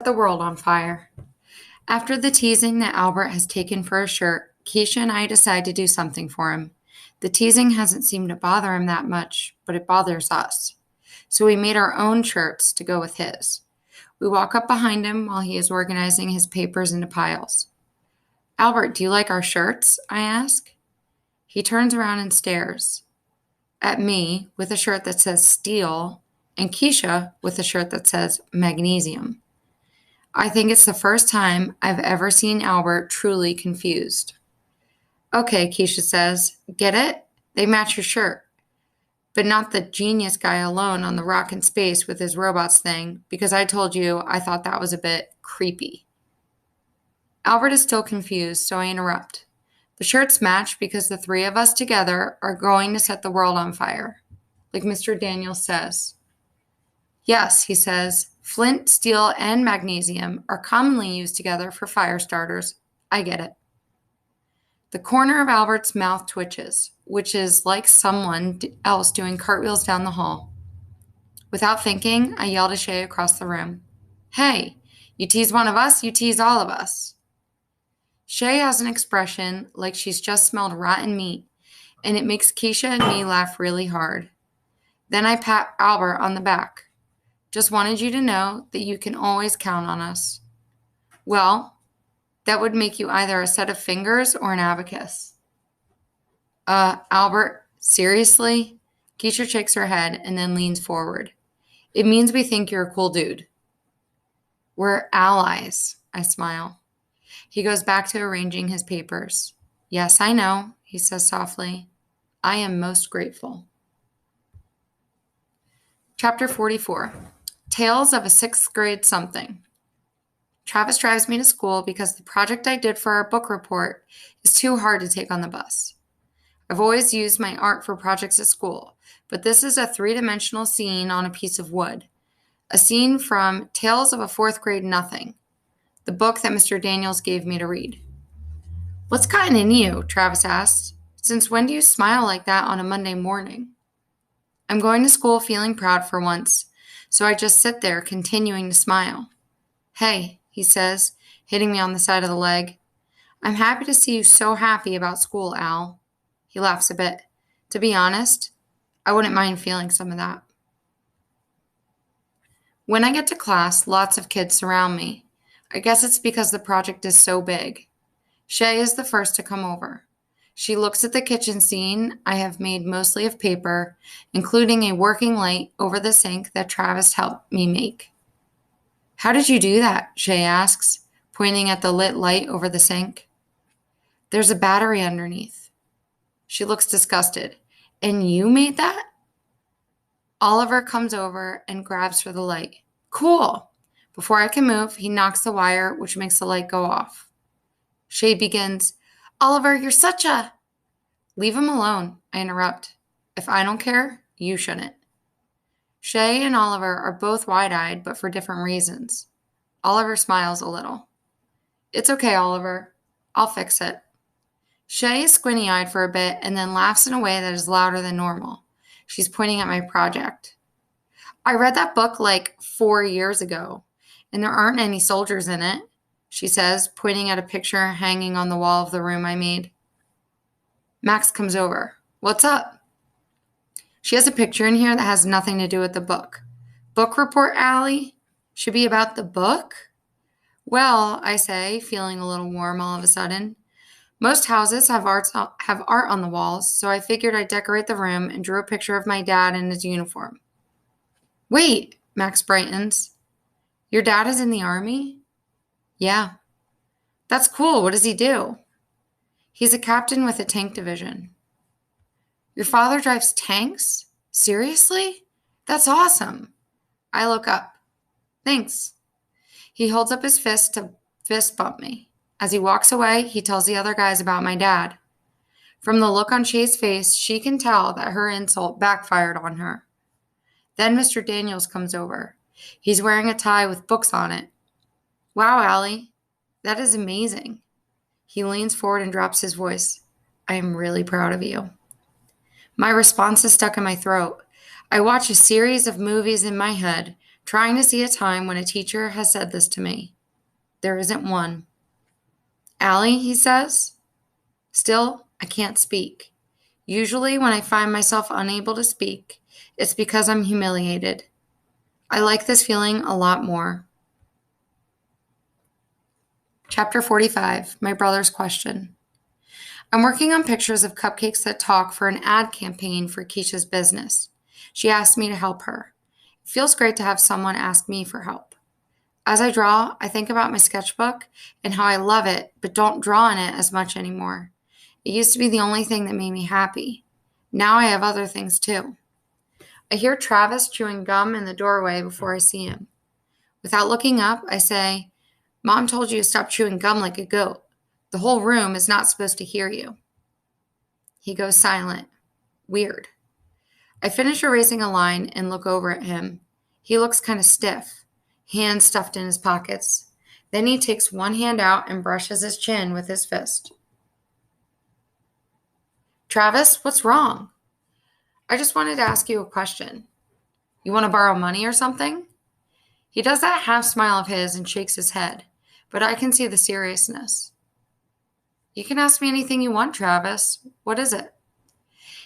The world on fire. After the teasing that Albert has taken for a shirt, Keisha and I decide to do something for him. The teasing hasn't seemed to bother him that much, but it bothers us. So we made our own shirts to go with his. We walk up behind him while he is organizing his papers into piles. Albert, do you like our shirts? I ask. He turns around and stares at me with a shirt that says steel and Keisha with a shirt that says magnesium. I think it's the first time I've ever seen Albert truly confused. Okay, Keisha says, get it? They match your shirt. But not the genius guy alone on the rock in space with his robots thing, because I told you I thought that was a bit creepy. Albert is still confused, so I interrupt. The shirts match because the three of us together are going to set the world on fire, like Mr. Daniels says. Yes, he says, flint, steel, and magnesium are commonly used together for fire starters. I get it. The corner of Albert's mouth twitches, which is like someone else doing cartwheels down the hall. Without thinking, I yell to Shay across the room. Hey, you tease one of us, you tease all of us. Shay has an expression like she's just smelled rotten meat, and it makes Keisha and me laugh really hard. Then I pat Albert on the back. Just wanted you to know that you can always count on us. Well, that would make you either a set of fingers or an abacus. Albert, seriously? Keisha shakes her head and then leans forward. It means we think you're a cool dude. We're allies, I smile. He goes back to arranging his papers. Yes, I know, he says softly. I am most grateful. Chapter 44. Tales of a sixth grade something. Travis drives me to school because the project I did for our book report is too hard to take on the bus. I've always used my art for projects at school, but this is a three-dimensional scene on a piece of wood. A scene from Tales of a Fourth Grade Nothing, the book that Mr. Daniels gave me to read. What's gotten in you? Travis asked. Since when do you smile like that on a Monday morning? I'm going to school feeling proud for once, so I just sit there continuing to smile. Hey, he says, hitting me on the side of the leg. I'm happy to see you so happy about school, Al. He laughs a bit. To be honest, I wouldn't mind feeling some of that. When I get to class, lots of kids surround me. I guess it's because the project is so big. Shay is the first to come over. She looks at the kitchen scene I have made mostly of paper, including a working light over the sink that Travis helped me make. How did you do that? Shay asks, pointing at the lit light over the sink. There's a battery underneath. She looks disgusted. And you made that? Oliver comes over and grabs for the light. Cool. Before I can move, he knocks the wire, which makes the light go off. Shay begins, Oliver, you're such a... Leave him alone, I interrupt. If I don't care, you shouldn't. Shay and Oliver are both wide-eyed, but for different reasons. Oliver smiles a little. It's okay, Oliver. I'll fix it. Shay is squinty-eyed for a bit and then laughs in a way that is louder than normal. She's pointing at my project. I read that book like 4 years ago, and there aren't any soldiers in it, she says, pointing at a picture hanging on the wall of the room I made. Max comes over. What's up? She has a picture in here that has nothing to do with the book. Book report, Allie? Should be about the book? Well, I say, feeling a little warm all of a sudden. Most houses have art on the walls, so I figured I'd decorate the room and drew a picture of my dad in his uniform. Wait, Max brightens. Your dad is in the army? Yeah. That's cool. What does he do? He's a captain with a tank division. Your father drives tanks? Seriously? That's awesome. I look up. Thanks. He holds up his fist to fist bump me. As he walks away, he tells the other guys about my dad. From the look on Shay's face, she can tell that her insult backfired on her. Then Mr. Daniels comes over. He's wearing a tie with books on it. Wow, Allie, that is amazing. He leans forward and drops his voice. I am really proud of you. My response is stuck in my throat. I watch a series of movies in my head, Trying to see a time when a teacher has said this to me. There isn't one. Allie, he says. Still, I can't speak. Usually when I find myself unable to speak, it's because I'm humiliated. I like this feeling a lot more. Chapter 45, My Brother's Question. I'm working on pictures of cupcakes that talk for an ad campaign for Keisha's business. She asked me to help her. It feels great to have someone ask me for help. As I draw, I think about my sketchbook and how I love it, but don't draw in it as much anymore. It used to be the only thing that made me happy. Now I have other things too. I hear Travis chewing gum in the doorway before I see him. Without looking up, I say, Mom told you to stop chewing gum like a goat. The whole room is not supposed to hear you. He goes silent. Weird. I finish erasing a line and look over at him. He looks kind of stiff, hands stuffed in his pockets. Then he takes one hand out and brushes his chin with his fist. Travis, what's wrong? I just wanted to ask you a question. You want to borrow money or something? He does that half smile of his and shakes his head, but I can see the seriousness. You can ask me anything you want, Travis. What is it?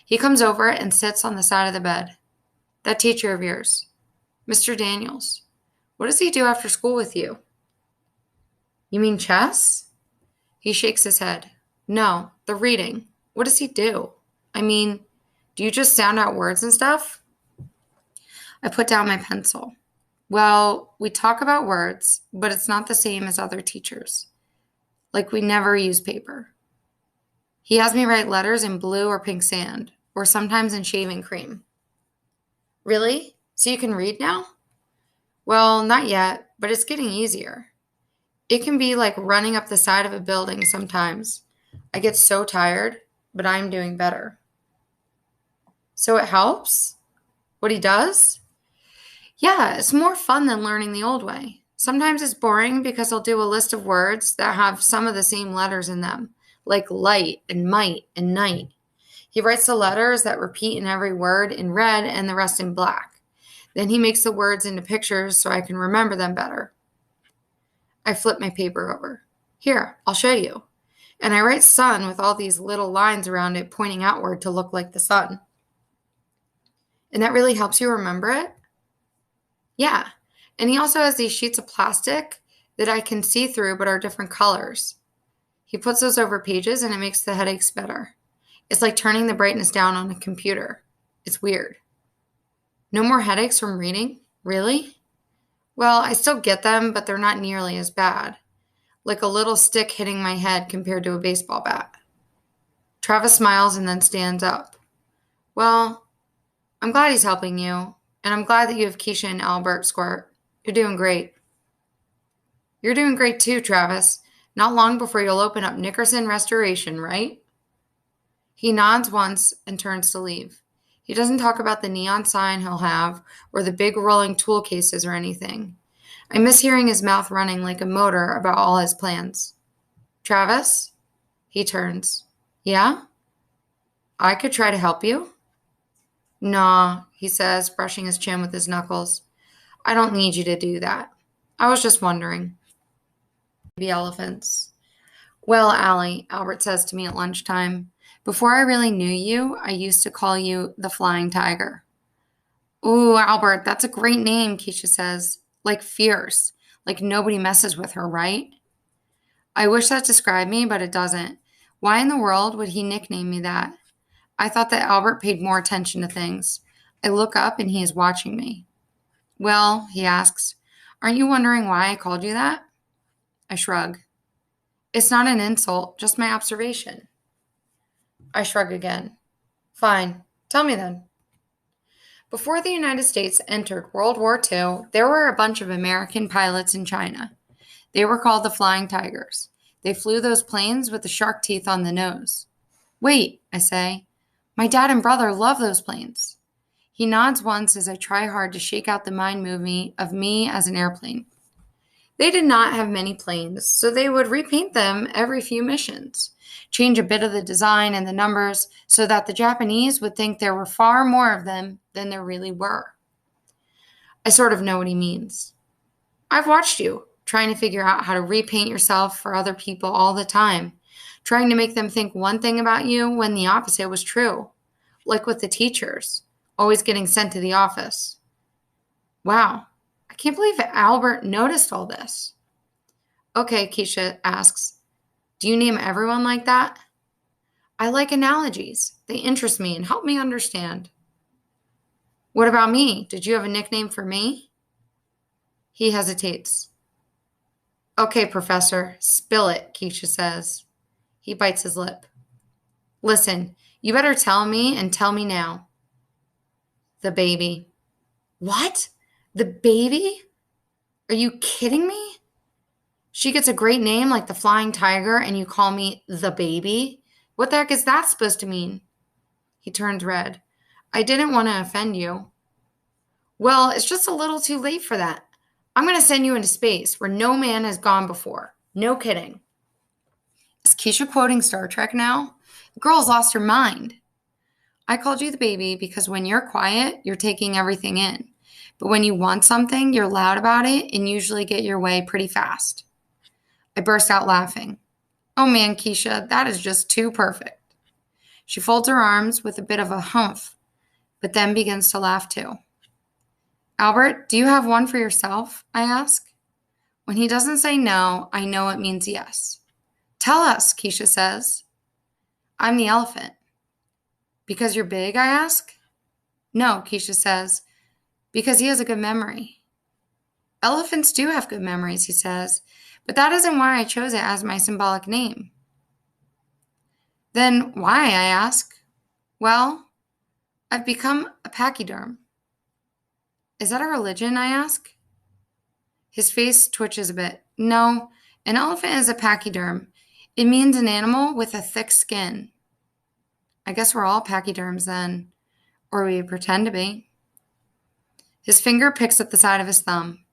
He comes over and sits on the side of the bed. That teacher of yours, Mr. Daniels. What does he do after school with you? You mean chess? He shakes his head. No, the reading. What does he do? I mean, do you just sound out words and stuff? I put down my pencil. Well, we talk about words, but it's not the same as other teachers. Like we never use paper. He has me write letters in blue or pink sand, or sometimes in shaving cream. Really? So you can read now? Well, not yet, but it's getting easier. It can be like running up the side of a building sometimes. I get so tired, but I'm doing better. So it helps? What he does? Yeah, it's more fun than learning the old way. Sometimes it's boring because I'll do a list of words that have some of the same letters in them, like light and might and night. He writes the letters that repeat in every word in red and the rest in black. Then he makes the words into pictures so I can remember them better. I flip my paper over. Here, I'll show you. And I write sun with all these little lines around it pointing outward to look like the sun. And that really helps you remember it? Yeah. And he also has these sheets of plastic that I can see through but are different colors. He puts those over pages and it makes the headaches better. It's like turning the brightness down on a computer. It's weird. No more headaches from reading? Really? Well, I still get them, but they're not nearly as bad. Like a little stick hitting my head compared to a baseball bat. Travis smiles and then stands up. Well, I'm glad he's helping you, and I'm glad that you have Keisha and Albert, Squirt. You're doing great. You're doing great too, Travis. Not long before you'll open up Nickerson Restoration, right? He nods once and turns to leave. He doesn't talk about the neon sign he'll have or the big rolling tool cases or anything. I miss hearing his mouth running like a motor about all his plans. Travis? He turns. Yeah? I could try to help you? Nah, he says, brushing his chin with his knuckles. I don't need you to do that. I was just wondering. Baby elephants. Well, Allie, Albert says to me at lunchtime, before I really knew you, I used to call you the Flying Tiger. Ooh, Albert, that's a great name, Keisha says. Like fierce. Like nobody messes with her, right? I wish that described me, but it doesn't. Why in the world would he nickname me that? I thought that Albert paid more attention to things. I look up and he is watching me. Well, he asks, aren't you wondering why I called you that? I shrug. It's not an insult, just my observation. I shrug again. Fine. Tell me then. Before the United States entered World War II, there were a bunch of American pilots in China. They were called the Flying Tigers. They flew those planes with the shark teeth on the nose. Wait, I say. My dad and brother love those planes. He nods once as I try hard to shake out the mind movie of me as an airplane. They did not have many planes, so they would repaint them every few missions, change a bit of the design and the numbers so that the Japanese would think there were far more of them than there really were. I sort of know what he means. I've watched you trying to figure out how to repaint yourself for other people all the time, trying to make them think one thing about you when the opposite was true, like with the teachers, always getting sent to the office. Wow, I can't believe Albert noticed all this. Okay, Keisha asks, do you name everyone like that? I like analogies. They interest me and help me understand. What about me? Did you have a nickname for me? He hesitates. Okay, Professor, spill it, Keisha says. He bites his lip. Listen, you better tell me and tell me now. The baby. What? The baby? Are you kidding me? She gets a great name like the Flying Tiger and you call me the baby? What the heck is that supposed to mean? He turns red. I didn't want to offend you. Well, it's just a little too late for that. I'm going to send you into space where no man has gone before. No kidding. Is Keisha quoting Star Trek now? The girl's lost her mind. I called you the baby because when you're quiet, you're taking everything in. But when you want something, you're loud about it and usually get your way pretty fast. I burst out laughing. Oh man, Keisha, that is just too perfect. She folds her arms with a bit of a humph, but then begins to laugh too. Albert, do you have one for yourself? I ask. When he doesn't say no, I know it means yes. Tell us, Keisha says. I'm the elephant. Because you're big, I ask. No, Keisha says, because he has a good memory. Elephants do have good memories, he says, but that isn't why I chose it as my symbolic name. Then why, I ask? Well, I've become a pachyderm. Is that a religion, I ask? His face twitches a bit. No, an elephant is a pachyderm. It means an animal with a thick skin. I guess we're all pachyderms then, or we pretend to be. His finger picks at the side of his thumb.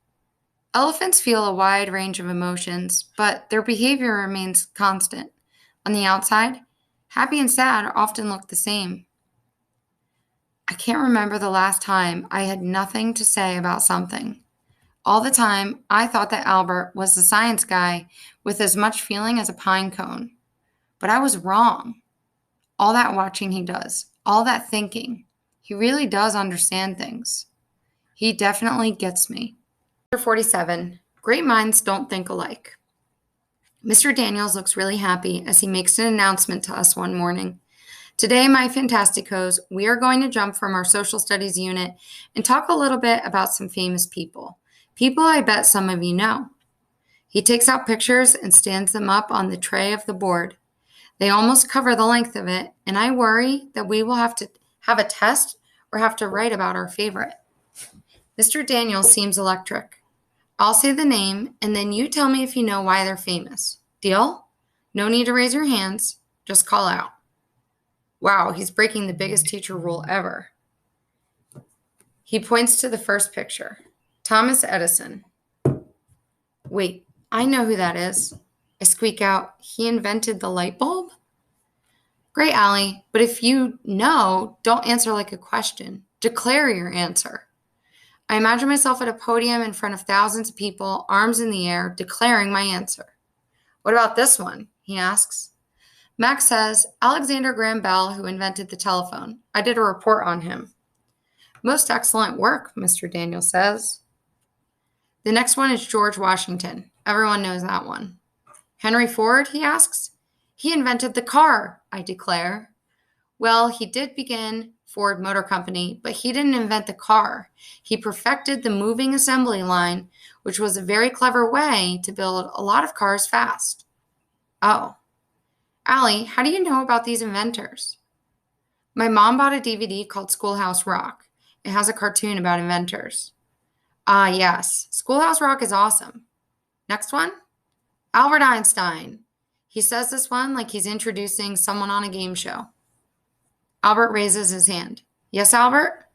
Elephants feel a wide range of emotions, but their behavior remains constant. On the outside, happy and sad often look the same. I can't remember the last time I had nothing to say about something. All the time, I thought that Albert was the science guy with as much feeling as a pine cone. But I was wrong. All that watching he does, all that thinking, he really does understand things. He definitely gets me. Chapter 47, Great Minds Don't Think Alike. Mr. Daniels looks really happy as he makes an announcement to us one morning. Today, my Fantasticos, we are going to jump from our social studies unit and talk a little bit about some famous people. People I bet some of you know. He takes out pictures and stands them up on the tray of the board. They almost cover the length of it, and I worry that we will have to have a test or have to write about our favorite. Mr. Daniels seems electric. I'll say the name, and then you tell me if you know why they're famous. Deal? No need to raise your hands. Just call out. Wow, he's breaking the biggest teacher rule ever. He points to the first picture. Thomas Edison. Wait, I know who that is. I squeak out, he invented the light bulb? Great, Allie, but if you know, don't answer like a question. Declare your answer. I imagine myself at a podium in front of thousands of people, arms in the air, declaring my answer. What about this one? He asks. Max says, Alexander Graham Bell, who invented the telephone. I did a report on him. Most excellent work, Mr. Daniel says. The next one is George Washington. Everyone knows that one. Henry Ford, he asks. He invented the car, I declare. Well, he did begin Ford Motor Company, but he didn't invent the car. He perfected the moving assembly line, which was a very clever way to build a lot of cars fast. Oh. Allie, how do you know about these inventors? My mom bought a DVD called Schoolhouse Rock. It has a cartoon about inventors. Ah, yes. Schoolhouse Rock is awesome. Next one? Albert Einstein. He says this one like he's introducing someone on a game show. Albert raises his hand. Yes, Albert?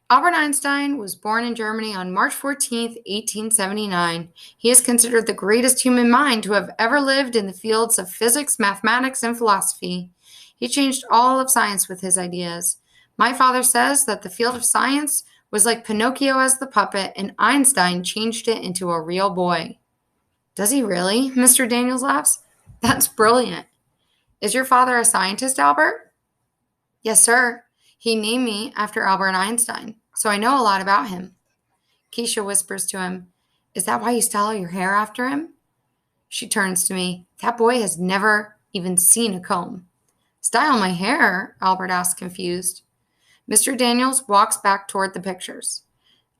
Albert Einstein was born in Germany on March 14, 1879. He is considered the greatest human mind to have ever lived in the fields of physics, mathematics, and philosophy. He changed all of science with his ideas. My father says that the field of science was like Pinocchio as the puppet, and Einstein changed it into a real boy. Does he really? Mr. Daniels laughs. That's brilliant. Is your father a scientist, Albert? Yes, sir. He named me after Albert Einstein, so I know a lot about him. Keisha whispers to him, Is that why you style your hair after him? She turns to me. That boy has never even seen a comb. Style my hair? Albert asks, confused. Mr. Daniels walks back toward the pictures.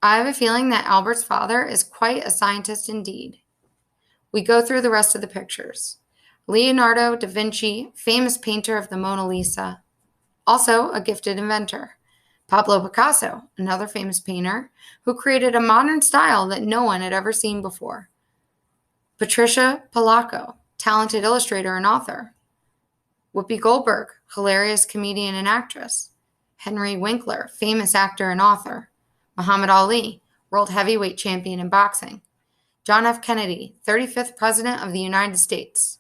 I have a feeling that Albert's father is quite a scientist indeed. We go through the rest of the pictures. Leonardo da Vinci, famous painter of the Mona Lisa, also a gifted inventor. Pablo Picasso, another famous painter, who created a modern style that no one had ever seen before. Patricia Polacco, talented illustrator and author. Whoopi Goldberg, hilarious comedian and actress. Henry Winkler, famous actor and author. Muhammad Ali, world heavyweight champion in boxing. John F. Kennedy, 35th President of the United States.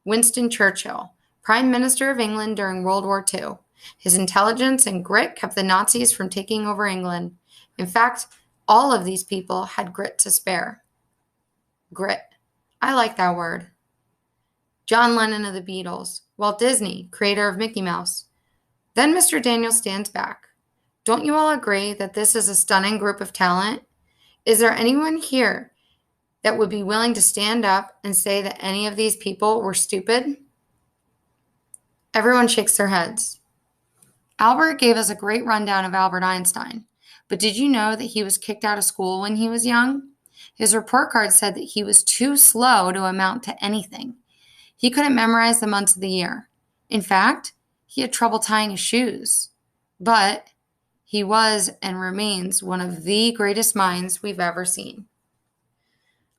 Winston Churchill, Prime Minister of England during World War II. His intelligence and grit kept the Nazis from taking over England. In fact, all of these people had grit to spare. Grit. I like that word. John Lennon of the Beatles. Walt Disney, creator of Mickey Mouse. Then Mr. Daniels stands back. Don't you all agree that this is a stunning group of talent? Is there anyone here that would be willing to stand up and say that any of these people were stupid? Everyone shakes their heads. Albert gave us a great rundown of Albert Einstein, but did you know that he was kicked out of school when he was young? His report card said that he was too slow to amount to anything. He couldn't memorize the months of the year. In fact, he had trouble tying his shoes. But he was and remains one of the greatest minds we've ever seen.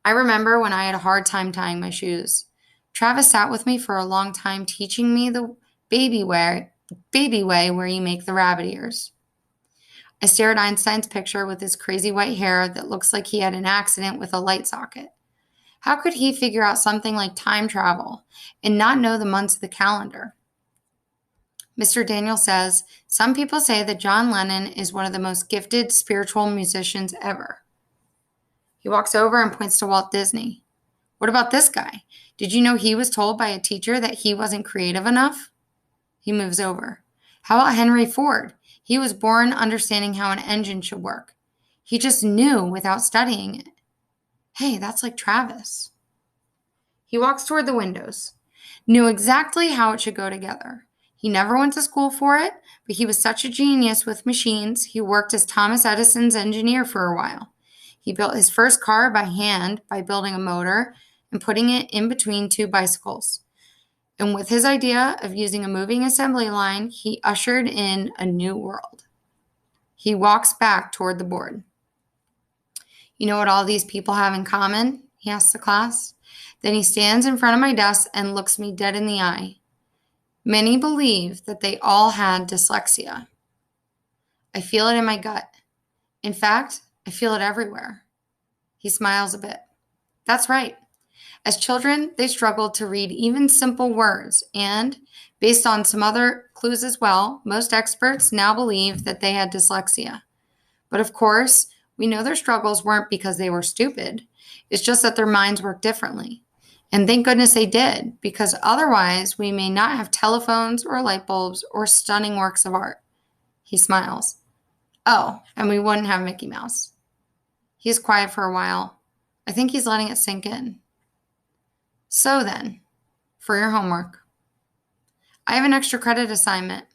I remember when I had a hard time tying my shoes. Travis sat with me for a long time teaching me the baby way where you make the rabbit ears. I stare at Einstein's picture with his crazy white hair that looks like he had an accident with a light socket. How could he figure out something like time travel and not know the months of the calendar? Mr. Daniel says, some people say that John Lennon is one of the most gifted spiritual musicians ever. He walks over and points to Walt Disney. What about this guy? Did you know he was told by a teacher that he wasn't creative enough? He moves over. How about Henry Ford? He was born understanding how an engine should work. He just knew without studying it. Hey, that's like Travis. He walks toward the windows. Knew exactly how it should go together. He never went to school for it, but he was such a genius with machines, he worked as Thomas Edison's engineer for a while. He built his first car by hand by building a motor and putting it in between two bicycles. And with his idea of using a moving assembly line, he ushered in a new world. He walks back toward the board. You know what all these people have in common? He asks the class. Then he stands in front of my desk and looks me dead in the eye. Many believe that they all had dyslexia. I feel it in my gut. In fact, I feel it everywhere. He smiles a bit. That's right. As children, they struggled to read even simple words, and based on some other clues as well, most experts now believe that they had dyslexia. But of course, we know their struggles weren't because they were stupid. It's just that their minds work differently. And thank goodness they did, because otherwise we may not have telephones or light bulbs or stunning works of art. He smiles. Oh, and we wouldn't have Mickey Mouse. He's quiet for a while. I think he's letting it sink in. So then, for your homework, I have an extra credit assignment.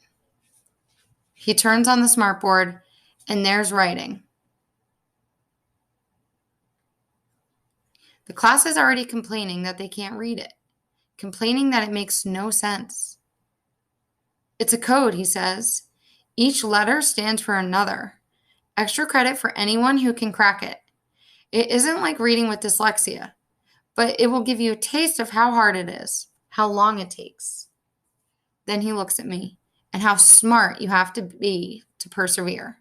He turns on the smartboard, and there's writing. The class is already complaining that they can't read it, complaining that it makes no sense. It's a code, he says. Each letter stands for another. Extra credit for anyone who can crack it. It isn't like reading with dyslexia, but it will give you a taste of how hard it is, how long it takes. Then he looks at me, and how smart you have to be to persevere.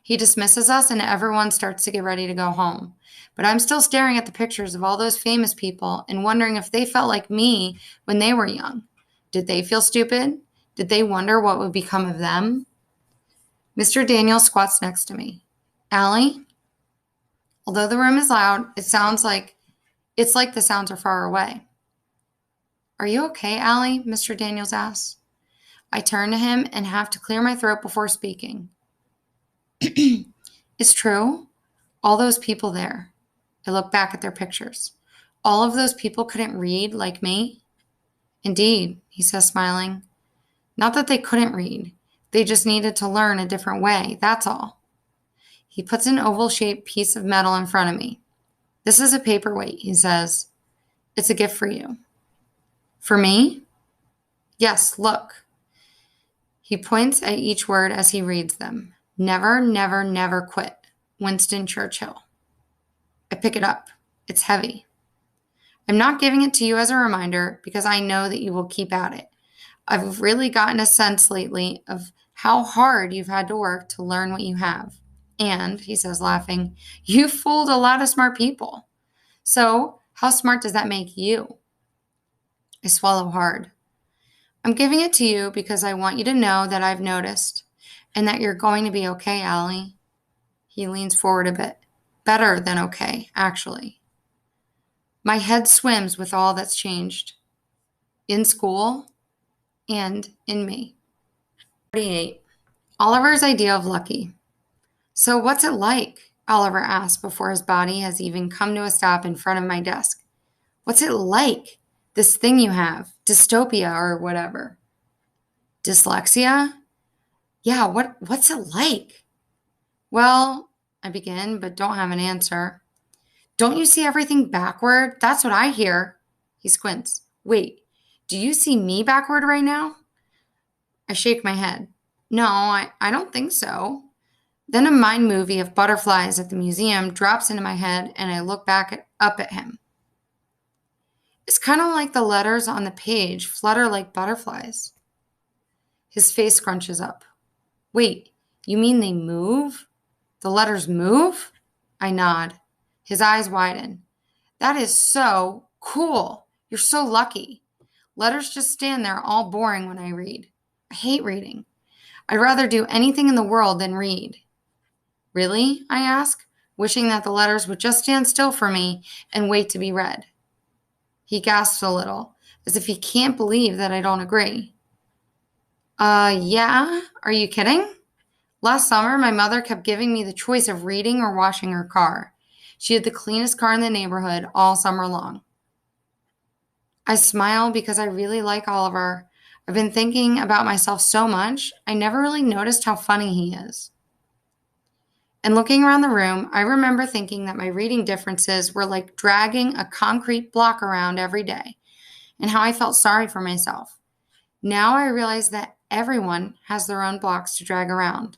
He dismisses us, and everyone starts to get ready to go home. But I'm still staring at the pictures of all those famous people and wondering if they felt like me when they were young. Did they feel stupid? Did they wonder what would become of them? Mr. Daniels squats next to me. Allie? Although the room is loud, it's like the sounds are far away. Are you okay, Allie? Mr. Daniels asks. I turn to him and have to clear my throat before speaking. It's true. All those people there. I look back at their pictures. All of those people couldn't read like me? Indeed, he says, smiling. Not that they couldn't read. They just needed to learn a different way, that's all. He puts an oval-shaped piece of metal in front of me. This is a paperweight, he says. It's a gift for you. For me? Yes, look. He points at each word as he reads them. Never, never, never quit. Winston Churchill. I pick it up. It's heavy. I'm not giving it to you as a reminder because I know that you will keep at it. I've really gotten a sense lately of how hard you've had to work to learn what you have. And, he says, laughing, you've fooled a lot of smart people. So, how smart does that make you? I swallow hard. I'm giving it to you because I want you to know that I've noticed and that you're going to be okay, Allie. He leans forward a bit. Better than okay, actually. My head swims with all that's changed. In school and in me. 48. Oliver's idea of lucky. So what's it like? Oliver asks before his body has even come to a stop in front of my desk. What's it like? This thing you have, dystopia or whatever. Dyslexia? Yeah, what's it like? Well, I begin, but don't have an answer. Don't you see everything backward? That's what I hear. He squints. Wait, do you see me backward right now? I shake my head. No, I don't think so. Then a mind movie of butterflies at the museum drops into my head and I look up at him. It's kind of like the letters on the page flutter like butterflies. His face scrunches up. Wait, you mean they move? The letters move? I nod. His eyes widen. That is so cool. You're so lucky. Letters just stand there all boring when I read. I hate reading. I'd rather do anything in the world than read. Really? I ask, wishing that the letters would just stand still for me and wait to be read. He gasps a little, as if he can't believe that I don't agree. Yeah? Are you kidding? Last summer, my mother kept giving me the choice of reading or washing her car. She had the cleanest car in the neighborhood all summer long. I smile because I really like Oliver. I've been thinking about myself so much, I never really noticed how funny he is. And looking around the room, I remember thinking that my reading differences were like dragging a concrete block around every day, and how I felt sorry for myself. Now I realize that everyone has their own blocks to drag around,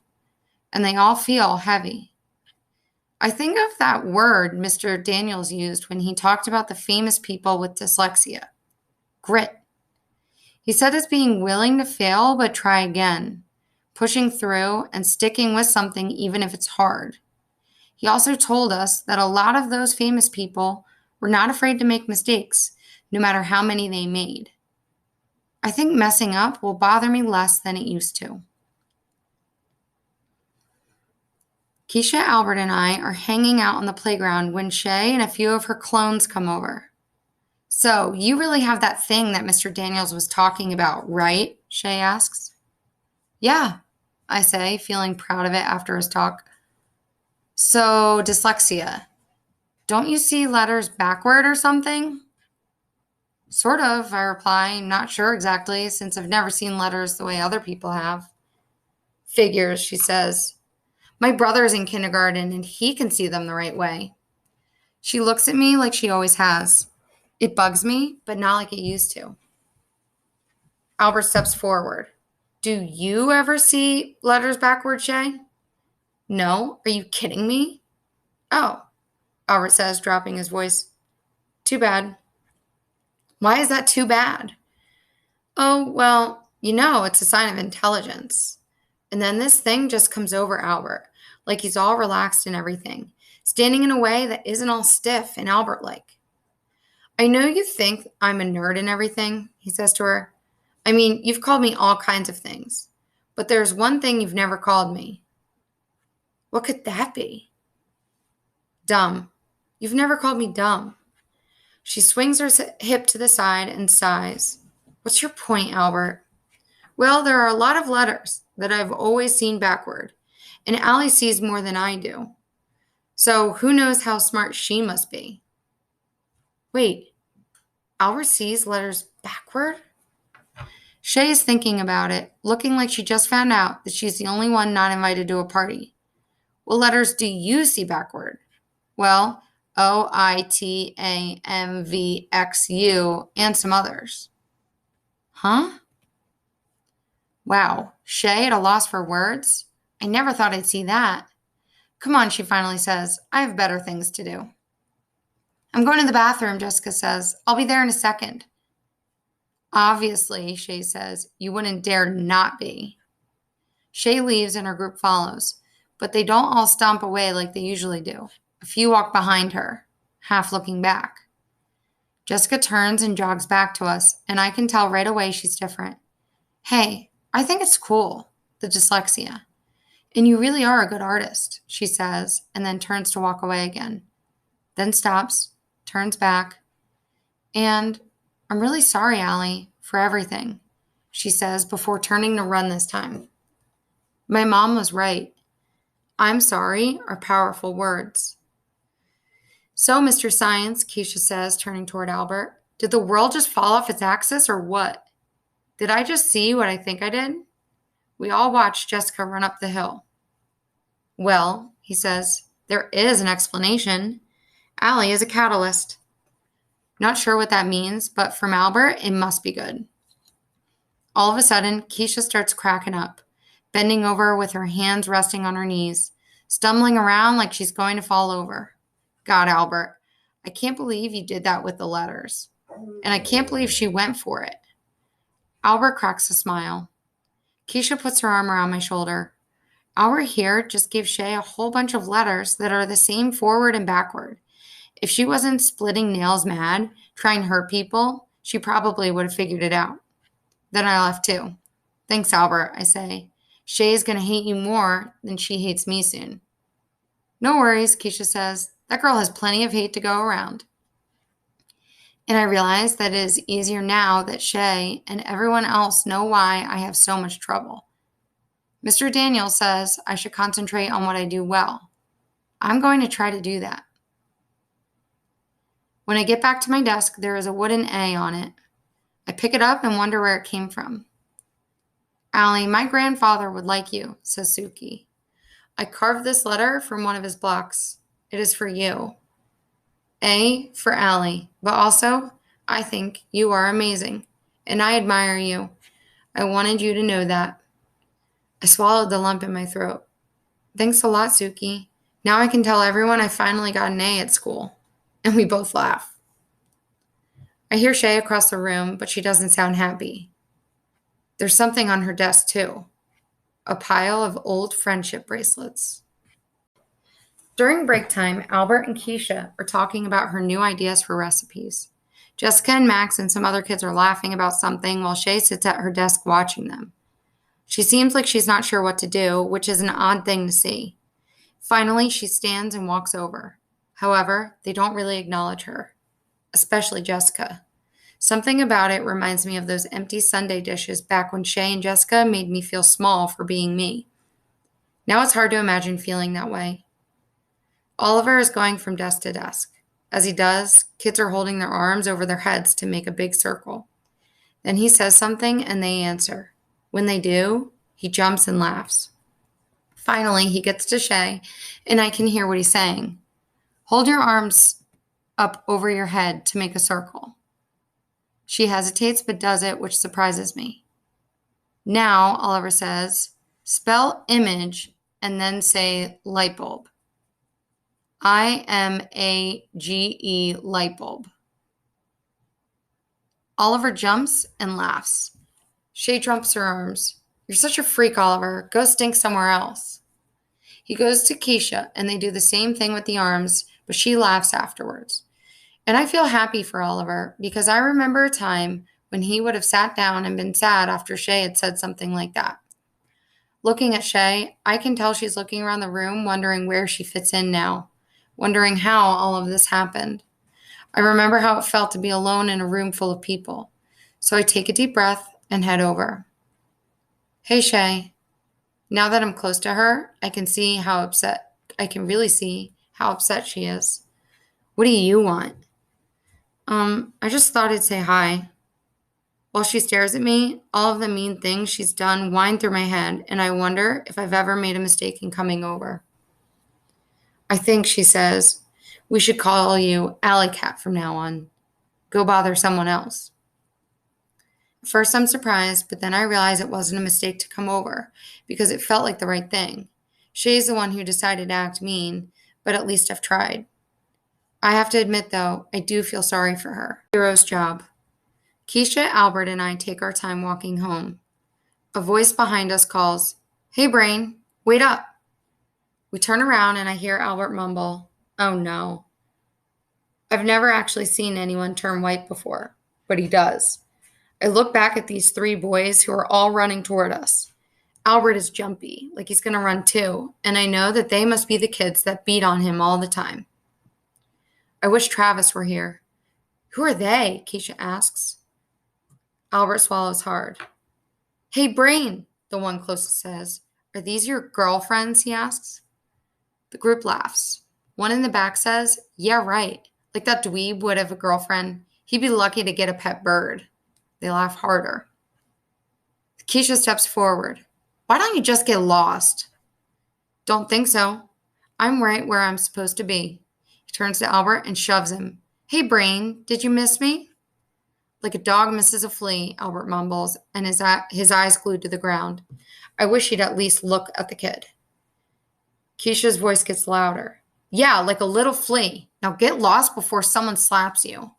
and they all feel heavy. I think of that word Mr. Daniels used when he talked about the famous people with dyslexia. Grit. He said it's being willing to fail but try again, pushing through and sticking with something even if it's hard. He also told us that a lot of those famous people were not afraid to make mistakes, no matter how many they made. I think messing up will bother me less than it used to. Keisha, Albert, and I are hanging out on the playground when Shay and a few of her clones come over. So, you really have that thing that Mr. Daniels was talking about, right? Shay asks. Yeah, I say, feeling proud of it after his talk. So, dyslexia. Don't you see letters backward or something? Sort of, I reply, not sure exactly, since I've never seen letters the way other people have. Figures, she says. My brother's in kindergarten and he can see them the right way. She looks at me like she always has. It bugs me, but not like it used to. Albert steps forward. Do you ever see letters backward, Shay? No, are you kidding me? Oh, Albert says, dropping his voice. Too bad. Why is that too bad? Oh, well, it's a sign of intelligence. And then this thing just comes over Albert, like he's all relaxed and everything, standing in a way that isn't all stiff and Albert-like. I know you think I'm a nerd and everything, he says to her. I mean, you've called me all kinds of things, but there's one thing you've never called me. What could that be? Dumb. You've never called me dumb. She swings her hip to the side and sighs. What's your point, Albert? Well, there are a lot of letters that I've always seen backward, and Allie sees more than I do. So who knows how smart she must be? Wait, Albert sees letters backward? Shay is thinking about it, looking like she just found out that she's the only one not invited to a party. What letters do you see backward? Well, OITAMVXU and some others. Huh? Wow, Shay at a loss for words? I never thought I'd see that. Come on, she finally says. I have better things to do. I'm going to the bathroom, Jessica says. I'll be there in a second. Obviously, Shay says, you wouldn't dare not be. Shay leaves and her group follows, but they don't all stomp away like they usually do. A few walk behind her, half looking back. Jessica turns and jogs back to us, and I can tell right away she's different. Hey, I think it's cool, the dyslexia. And you really are a good artist, she says, and then turns to walk away again. Then stops, turns back, and I'm really sorry, Allie, for everything, she says before turning to run this time. My mom was right. I'm sorry are powerful words. So, Mr. Science, Keisha says, turning toward Albert, did the world just fall off its axis or what? Did I just see what I think I did? We all watched Jessica run up the hill. Well, he says, there is an explanation. Allie is a catalyst. Not sure what that means, but from Albert, it must be good. All of a sudden, Keisha starts cracking up, bending over with her hands resting on her knees, stumbling around like she's going to fall over. God, Albert, I can't believe you did that with the letters. And I can't believe she went for it. Albert cracks a smile. Keisha puts her arm around my shoulder. Albert here just gave Shay a whole bunch of letters that are the same forward and backward. If she wasn't splitting nails mad, trying to hurt people, she probably would have figured it out. Then I left too. Thanks, Albert, I say. Shay's going to hate you more than she hates me soon. No worries, Keisha says. That girl has plenty of hate to go around. And I realize that it is easier now that Shay and everyone else know why I have so much trouble. Mr. Daniel says I should concentrate on what I do well. I'm going to try to do that. When I get back to my desk, there is a wooden A on it. I pick it up and wonder where it came from. Allie, my grandfather would like you, says Suki. I carved this letter from one of his blocks. It is for you. A for Allie, but also, I think you are amazing, and I admire you. I wanted you to know that. I swallowed the lump in my throat. Thanks a lot, Suki. Now I can tell everyone I finally got an A at school. And we both laugh. I hear Shay across the room, but she doesn't sound happy. There's something on her desk, too. A pile of old friendship bracelets. During break time, Albert and Keisha are talking about her new ideas for recipes. Jessica and Max and some other kids are laughing about something while Shay sits at her desk watching them. She seems like she's not sure what to do, which is an odd thing to see. Finally, she stands and walks over. However, they don't really acknowledge her, especially Jessica. Something about it reminds me of those empty Sunday dishes back when Shay and Jessica made me feel small for being me. Now it's hard to imagine feeling that way. Oliver is going from desk to desk. As he does, kids are holding their arms over their heads to make a big circle. Then he says something and they answer. When they do, he jumps and laughs. Finally, he gets to Shay, and I can hear what he's saying. Hold your arms up over your head to make a circle. She hesitates but does it, which surprises me. Now, Oliver says, spell image and then say light bulb. IMAGE light bulb. Oliver jumps and laughs. Shay jumps her arms. You're such a freak, Oliver. Go stink somewhere else. He goes to Keisha, and they do the same thing with the arms, but she laughs afterwards. And I feel happy for Oliver, because I remember a time when he would have sat down and been sad after Shay had said something like that. Looking at Shay, I can tell she's looking around the room, wondering where she fits in now, wondering how all of this happened. I remember how it felt to be alone in a room full of people. So I take a deep breath and head over. Hey, Shay. Now that I'm close to her, I can really see how upset she is. What do you want? I just thought I'd say hi. While she stares at me, all of the mean things she's done wind through my head, and I wonder if I've ever made a mistake in coming over. I think, she says, we should call you Alley Cat from now on. Go bother someone else. First, I'm surprised, but then I realize it wasn't a mistake to come over because it felt like the right thing. Shay's the one who decided to act mean, but at least I've tried. I have to admit, though, I do feel sorry for her. Hero's job. Keisha, Albert, and I take our time walking home. A voice behind us calls, "Hey, Brain, wait up." We turn around and I hear Albert mumble, "Oh no." I've never actually seen anyone turn white before, but he does. I look back at these three boys who are all running toward us. Albert is jumpy, like he's going to run too, and I know that they must be the kids that beat on him all the time. I wish Travis were here. Who are they? Keisha asks. Albert swallows hard. Hey, Brain, the one closest says. Are these your girlfriends? He asks. The group laughs. One in the back says, Yeah, right. Like that dweeb would have a girlfriend. He'd be lucky to get a pet bird. They laugh harder. Keisha steps forward. Why don't you just get lost? Don't think so. I'm right where I'm supposed to be. He turns to Albert and shoves him. Hey, Brain, did you miss me? Like a dog misses a flea, Albert mumbles, and his eyes glued to the ground. I wish he'd at least look at the kid. Keisha's voice gets louder. Yeah, like a little flea. Now get lost before someone slaps you.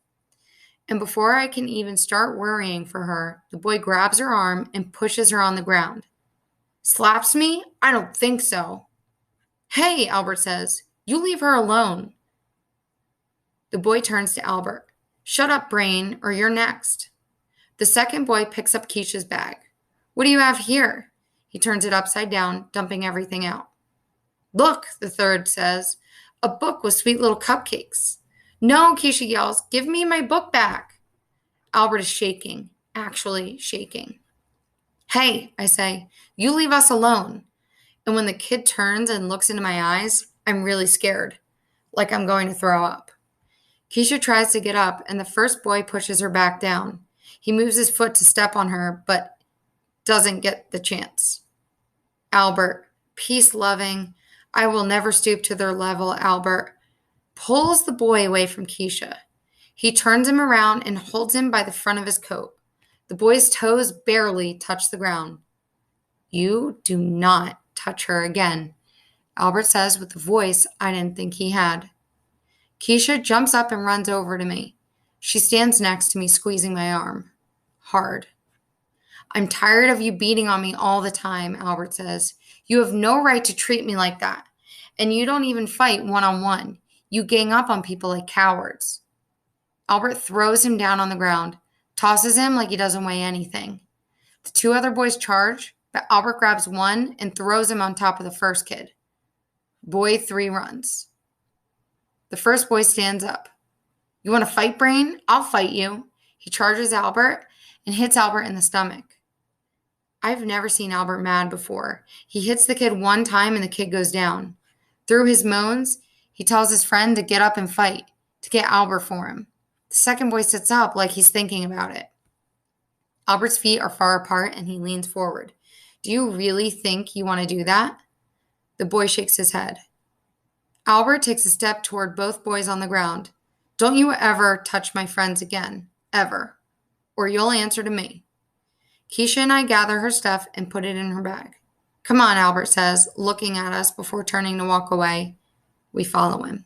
And before I can even start worrying for her, the boy grabs her arm and pushes her on the ground. Slaps me? I don't think so. Hey, Albert says, you leave her alone. The boy turns to Albert. Shut up, Brain, or you're next. The second boy picks up Keisha's bag. What do you have here? He turns it upside down, dumping everything out. Look, the third says, a book with sweet little cupcakes. No, Keisha yells, give me my book back. Albert is shaking, actually shaking. Hey, I say, you leave us alone. And when the kid turns and looks into my eyes, I'm really scared, like I'm going to throw up. Keisha tries to get up, and the first boy pushes her back down. He moves his foot to step on her, but doesn't get the chance. Albert, peace-loving, I will never stoop to their level, Albert, pulls the boy away from Keisha. He turns him around and holds him by the front of his coat. The boy's toes barely touch the ground. You do not touch her again, Albert says with a voice I didn't think he had. Keisha jumps up and runs over to me. She stands next to me, squeezing my arm. Hard. I'm tired of you beating on me all the time, Albert says. You have no right to treat me like that. And you don't even fight one-on-one. You gang up on people like cowards. Albert throws him down on the ground, tosses him like he doesn't weigh anything. The two other boys charge, but Albert grabs one and throws him on top of the first kid. Boy 3 runs. The first boy stands up. You want to fight, Brain? I'll fight you. He charges Albert and hits Albert in the stomach. I've never seen Albert mad before. He hits the kid one time and the kid goes down. Through his moans, he tells his friend to get up and fight, to get Albert for him. The second boy sits up like he's thinking about it. Albert's feet are far apart and he leans forward. Do you really think you want to do that? The boy shakes his head. Albert takes a step toward both boys on the ground. Don't you ever touch my friends again, ever, or you'll answer to me. Keisha and I gather her stuff and put it in her bag. Come on, Albert says, looking at us before turning to walk away. We follow him.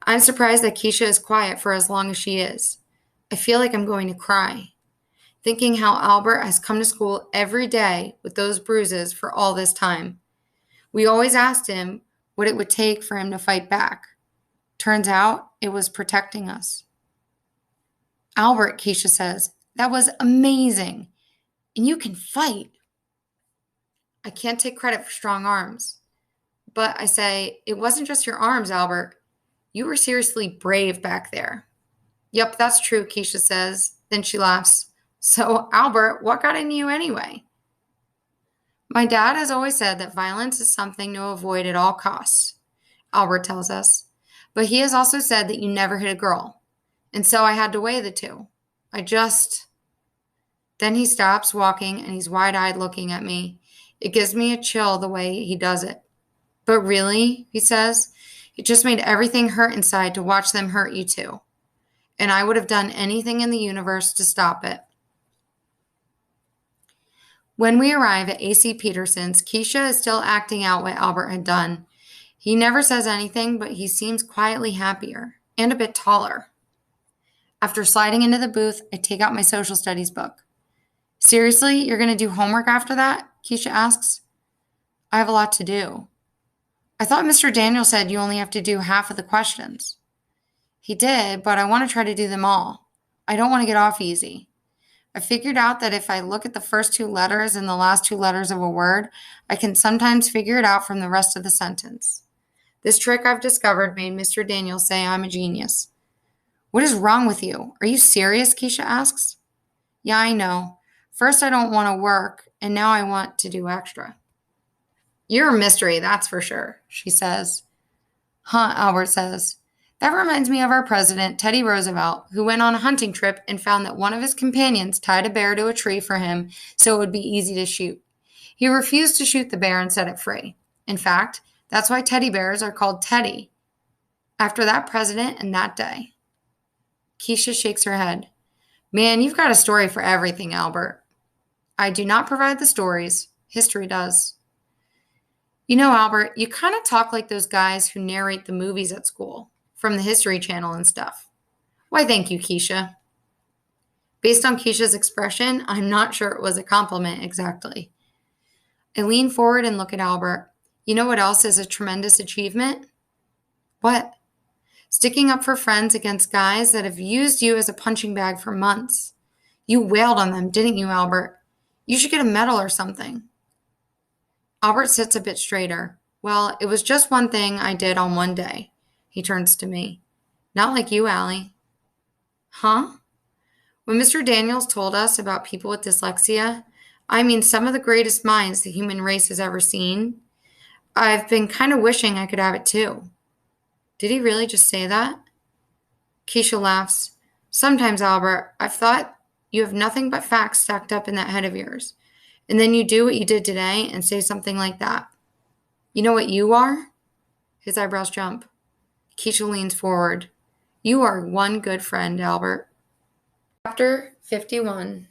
I'm surprised that Keisha is quiet for as long as she is. I feel like I'm going to cry, thinking how Albert has come to school every day with those bruises for all this time. We always asked him what it would take for him to fight back. Turns out it was protecting us. Albert, Keisha says, that was amazing. And you can fight. I can't take credit for strong arms. But I say, it wasn't just your arms, Albert. You were seriously brave back there. Yep, that's true, Keisha says. Then she laughs. So, Albert, what got into you anyway? My dad has always said that violence is something to avoid at all costs, Albert tells us. But he has also said that you never hit a girl. And so I had to weigh the two. I just. Then he stops walking and he's wide eyed looking at me. It gives me a chill the way he does it. But really, he says, it just made everything hurt inside to watch them hurt you too. And I would have done anything in the universe to stop it. When we arrive at AC Peterson's, Keisha is still acting out what Albert had done. He never says anything, but he seems quietly happier and a bit taller. After sliding into the booth, I take out my social studies book. Seriously, you're going to do homework after that? Keisha asks. I have a lot to do. I thought Mr. Daniel said you only have to do half of the questions. He did, but I want to try to do them all. I don't want to get off easy. I figured out that if I look at the first two letters and the last two letters of a word, I can sometimes figure it out from the rest of the sentence. This trick I've discovered made Mr. Daniel say I'm a genius. What is wrong with you? Are you serious? Keisha asks. Yeah, I know. First I don't want to work, and now I want to do extra. You're a mystery, that's for sure, she says. Huh, Albert says. That reminds me of our president, Teddy Roosevelt, who went on a hunting trip and found that one of his companions tied a bear to a tree for him so it would be easy to shoot. He refused to shoot the bear and set it free. In fact, that's why teddy bears are called Teddy, after that president and that day. Keisha shakes her head. Man, you've got a story for everything, Albert. I do not provide the stories. History does. You know, Albert, you kind of talk like those guys who narrate the movies at school, from the History Channel and stuff. Why, thank you, Keisha. Based on Keisha's expression, I'm not sure it was a compliment exactly. I lean forward and look at Albert. You know what else is a tremendous achievement? What? Sticking up for friends against guys that have used you as a punching bag for months. You wailed on them, didn't you, Albert? You should get a medal or something. Albert sits a bit straighter. Well, it was just one thing I did on one day. He turns to me. Not like you, Allie. Huh? When Mr. Daniels told us about people with dyslexia, I mean some of the greatest minds the human race has ever seen, I've been kind of wishing I could have it too. Did he really just say that? Keisha laughs. Sometimes, Albert, I've thought you have nothing but facts stacked up in that head of yours. And then you do what you did today and say something like that. You know what you are? His eyebrows jump. Keisha leans forward. You are one good friend, Albert. Chapter 51.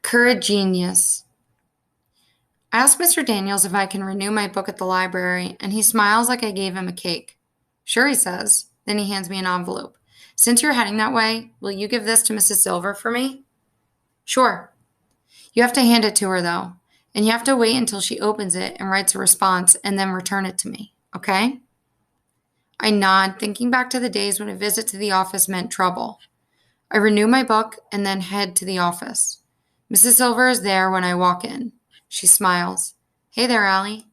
Couragenius. I ask Mr. Daniels if I can renew my book at the library, and he smiles like I gave him a cake. Sure, he says. Then he hands me an envelope. Since you're heading that way, will you give this to Mrs. Silver for me? Sure. You have to hand it to her, though, and you have to wait until she opens it and writes a response and then return it to me, okay? I nod, thinking back to the days when a visit to the office meant trouble. I renew my book and then head to the office. Mrs. Silver is there when I walk in. She smiles. Hey there, Allie.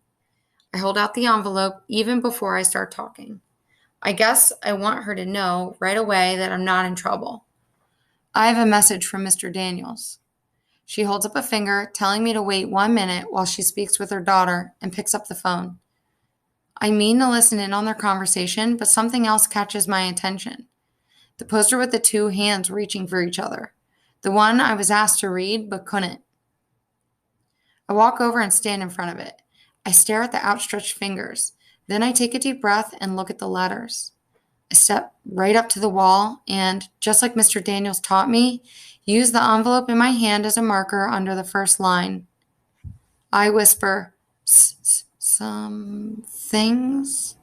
I hold out the envelope even before I start talking. I guess I want her to know right away that I'm not in trouble. I have a message from Mr. Daniels. She holds up a finger, telling me to wait 1 minute while she speaks with her daughter and picks up the phone. I mean to listen in on their conversation, but something else catches my attention. The poster with the two hands reaching for each other. The one I was asked to read but couldn't. I walk over and stand in front of it. I stare at the outstretched fingers. Then I take a deep breath and look at the letters. I step right up to the wall and, just like Mr. Daniels taught me, use the envelope in my hand as a marker under the first line. I whisper, some things?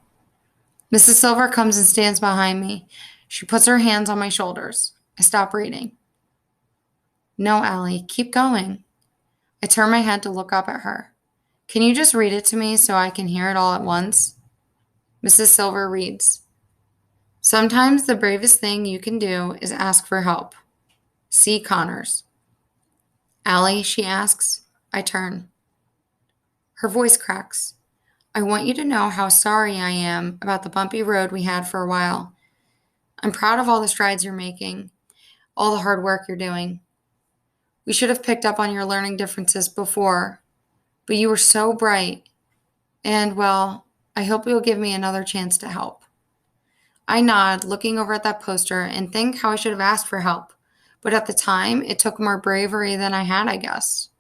Mrs. Silver comes and stands behind me. She puts her hands on my shoulders. I stop reading. No, Allie, keep going. I turn my head to look up at her. Can you just read it to me so I can hear it all at once? Mrs. Silver reads, Sometimes the bravest thing you can do is ask for help. C. Connors. Allie, she asks. I turn. Her voice cracks. I want you to know how sorry I am about the bumpy road we had for a while. I'm proud of all the strides you're making, all the hard work you're doing. We should have picked up on your learning differences before, but you were so bright. And, well, I hope you'll give me another chance to help. I nod, looking over at that poster, and think how I should have asked for help. But at the time, it took more bravery than I had, I guess.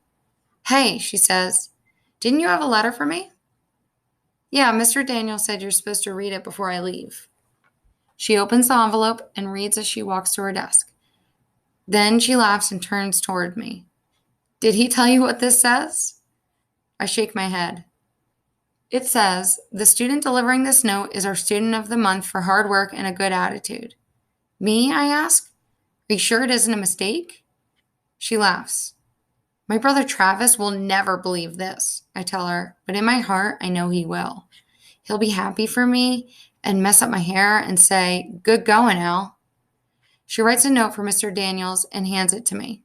Hey, she says, didn't you have a letter for me? Yeah, Mr. Daniel said you're supposed to read it before I leave. She opens the envelope and reads as she walks to her desk. Then she laughs and turns toward me. Did he tell you what this says? I shake my head. It says, the student delivering this note is our student of the month for hard work and a good attitude. Me, I ask? Are you sure it isn't a mistake? She laughs. My brother Travis will never believe this, I tell her, but in my heart, I know he will. He'll be happy for me and mess up my hair and say, good going, Al. She writes a note for Mr. Daniels and hands it to me.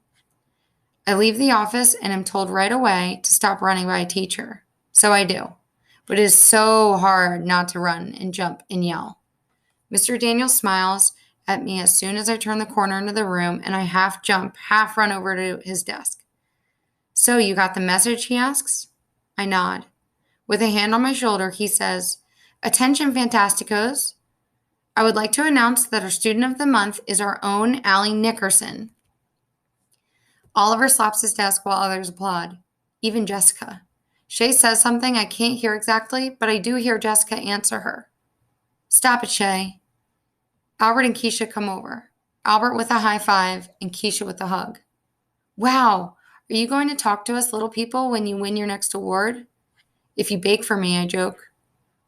I leave the office and am told right away to stop running by a teacher. So I do. But it is so hard not to run and jump and yell. Mr. Daniels smiles at me as soon as I turn the corner into the room, and I half jump, half run over to his desk. So you got the message, he asks? I nod. With a hand on my shoulder, he says, Attention, Fantasticos. I would like to announce that our student of the month is our own Allie Nickerson. Oliver slaps his desk while others applaud, even Jessica. Shay says something I can't hear exactly, but I do hear Jessica answer her. Stop it, Shay. Albert and Keisha come over. Albert with a high five and Keisha with a hug. Wow, are you going to talk to us little people when you win your next award? If you bake for me, I joke.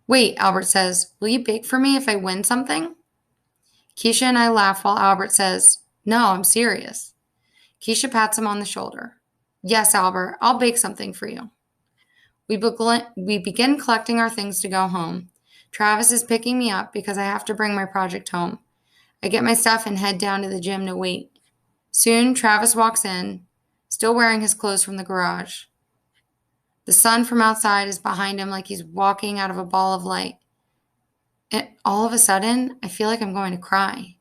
Wait, Albert says, will you bake for me if I win something? Keisha and I laugh while Albert says, no, I'm serious. Keisha pats him on the shoulder. Yes, Albert, I'll bake something for you. We begin collecting our things to go home. Travis is picking me up because I have to bring my project home. I get my stuff and head down to the gym to wait. Soon, Travis walks in, still wearing his clothes from the garage. The sun from outside is behind him like he's walking out of a ball of light. And all of a sudden, I feel like I'm going to cry.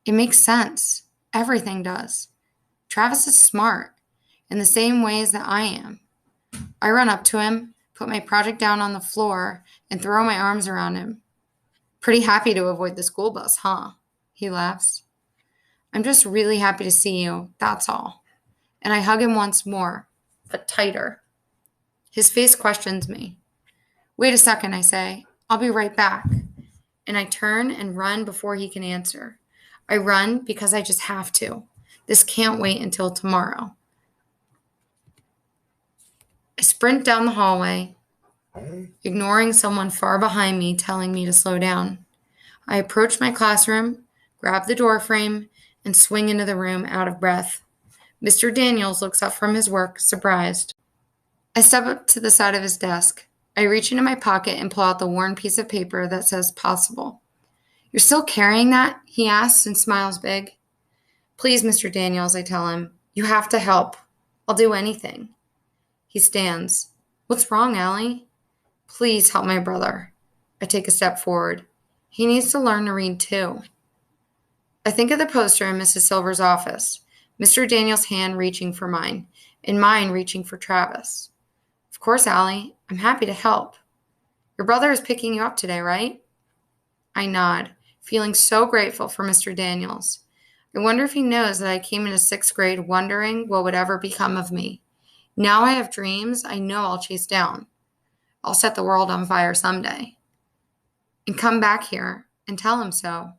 It makes sense. Everything does. Travis is smart in the same ways that I am. I run up to him, put my project down on the floor, and throw my arms around him. Pretty happy to avoid the school bus, huh? He laughs. I'm just really happy to see you, that's all. And I hug him once more, but tighter. His face questions me. Wait a second, I say. I'll be right back. And I turn and run before he can answer. I run because I just have to. This can't wait until tomorrow. I sprint down the hallway, ignoring someone far behind me telling me to slow down. I approach my classroom, grab the door frame, and swing into the room out of breath. Mr. Daniels looks up from his work, surprised. I step up to the side of his desk. I reach into my pocket and pull out the worn piece of paper that says possible. You're still carrying that? He asks and smiles big. Please, Mr. Daniels, I tell him. You have to help. I'll do anything. He stands. What's wrong, Allie? Please help my brother. I take a step forward. He needs to learn to read too. I think of the poster in Mrs. Silver's office, Mr. Daniels' hand reaching for mine, and mine reaching for Travis. Of course, Allie, I'm happy to help. Your brother is picking you up today, right? I nod, feeling so grateful for Mr. Daniels. I wonder if he knows that I came into 6th grade wondering what would ever become of me. Now I have dreams I know I'll chase down. I'll set the world on fire someday. And come back here and tell him so.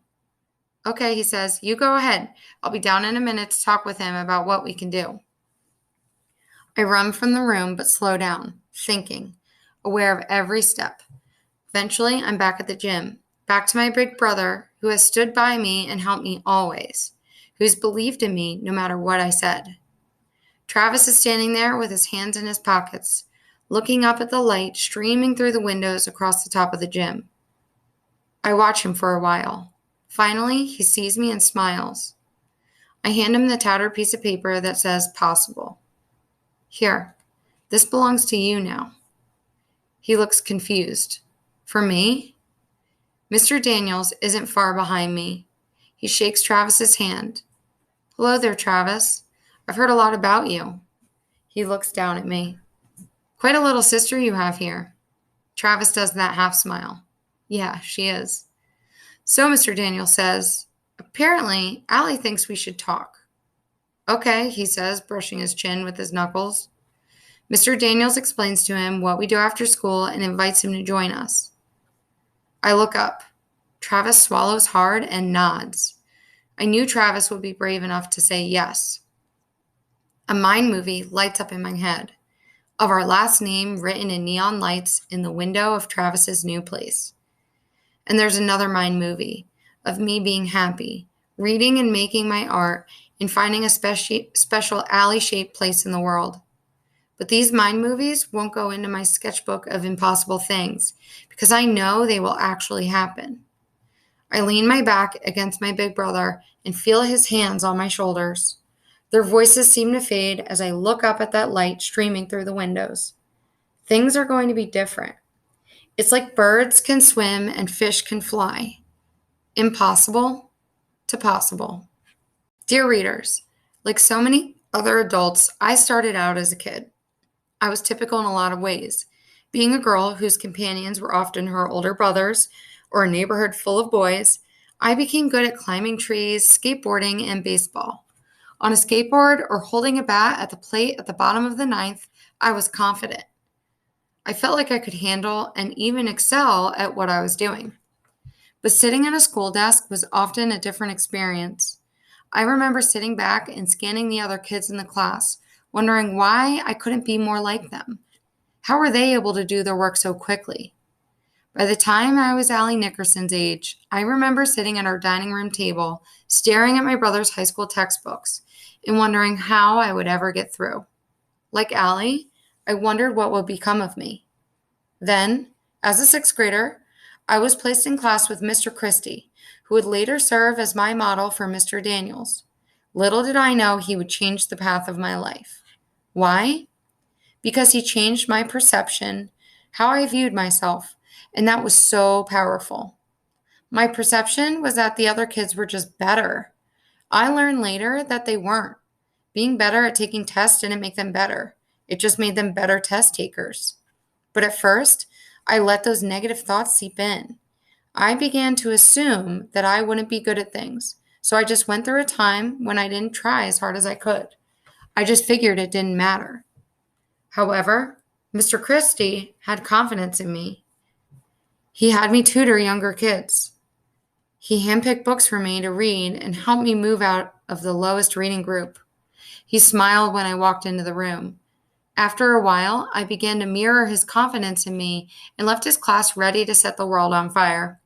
Okay, he says, you go ahead. I'll be down in a minute to talk with him about what we can do. I run from the room but slow down, thinking, aware of every step. Eventually, I'm back at the gym, back to my big brother who has stood by me and helped me always, who's believed in me no matter what I said. Travis is standing there with his hands in his pockets, looking up at the light streaming through the windows across the top of the gym. I watch him for a while. Finally, he sees me and smiles. I hand him the tattered piece of paper that says possible. Here, this belongs to you now. He looks confused. For me? Mr. Daniels isn't far behind me. He shakes Travis's hand. Hello there, Travis. I've heard a lot about you. He looks down at me. Quite a little sister you have here. Travis does that half smile. Yeah, she is. So Mr. Daniels says, apparently, Allie thinks we should talk. Okay, he says, brushing his chin with his knuckles. Mr. Daniels explains to him what we do after school and invites him to join us. I look up. Travis swallows hard and nods. I knew Travis would be brave enough to say yes. A mind movie lights up in my head, of our last name written in neon lights in the window of Travis's new place. And there's another mind movie of me being happy, reading and making my art, and finding a special alley-shaped place in the world. But these mind movies won't go into my sketchbook of impossible things because I know they will actually happen. I lean my back against my big brother and feel his hands on my shoulders. Their voices seem to fade as I look up at that light streaming through the windows. Things are going to be different. It's like birds can swim and fish can fly. Impossible to possible. Dear readers, like so many other adults, I started out as a kid. I was typical in a lot of ways. Being a girl whose companions were often her older brothers or a neighborhood full of boys, I became good at climbing trees, skateboarding, and baseball. On a skateboard or holding a bat at the plate at the bottom of the ninth, I was confident. I felt like I could handle and even excel at what I was doing. But sitting at a school desk was often a different experience. I remember sitting back and scanning the other kids in the class, wondering why I couldn't be more like them. How were they able to do their work so quickly? By the time I was Allie Nickerson's age, I remember sitting at our dining room table, staring at my brother's high school textbooks, and wondering how I would ever get through. Like Allie, I wondered what would become of me. Then, as a sixth grader, I was placed in class with Mr. Christie, who would later serve as my model for Mr. Daniels. Little did I know he would change the path of my life. Why? Because he changed my perception, how I viewed myself, and that was so powerful. My perception was that the other kids were just better. I learned later that they weren't. Being better at taking tests didn't make them better. It just made them better test takers. But at first, I let those negative thoughts seep in. I began to assume that I wouldn't be good at things. So I just went through a time when I didn't try as hard as I could. I just figured it didn't matter. However, Mr. Christie had confidence in me. He had me tutor younger kids. He handpicked books for me to read and helped me move out of the lowest reading group. He smiled when I walked into the room. After a while, I began to mirror his confidence in me and left his class ready to set the world on fire.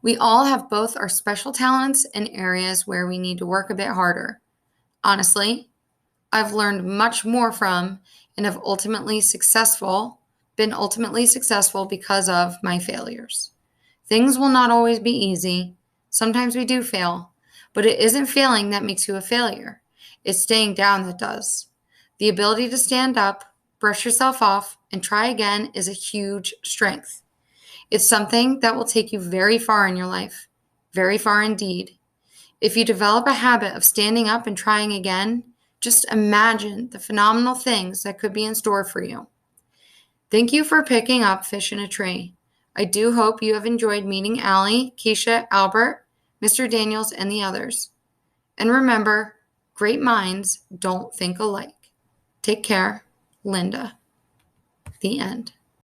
We all have both our special talents and areas where we need to work a bit harder. Honestly, I've learned much more from and have been ultimately successful because of my failures. Things will not always be easy. Sometimes we do fail, but it isn't failing that makes you a failure. It's staying down that does. The ability to stand up, brush yourself off, and try again is a huge strength. It's something that will take you very far in your life, very far indeed. If you develop a habit of standing up and trying again, just imagine the phenomenal things that could be in store for you. Thank you for picking up Fish in a Tree. I do hope you have enjoyed meeting Allie, Keisha, Albert, Mr. Daniels, and the others. And remember, great minds don't think alike. Take care, Linda. The end.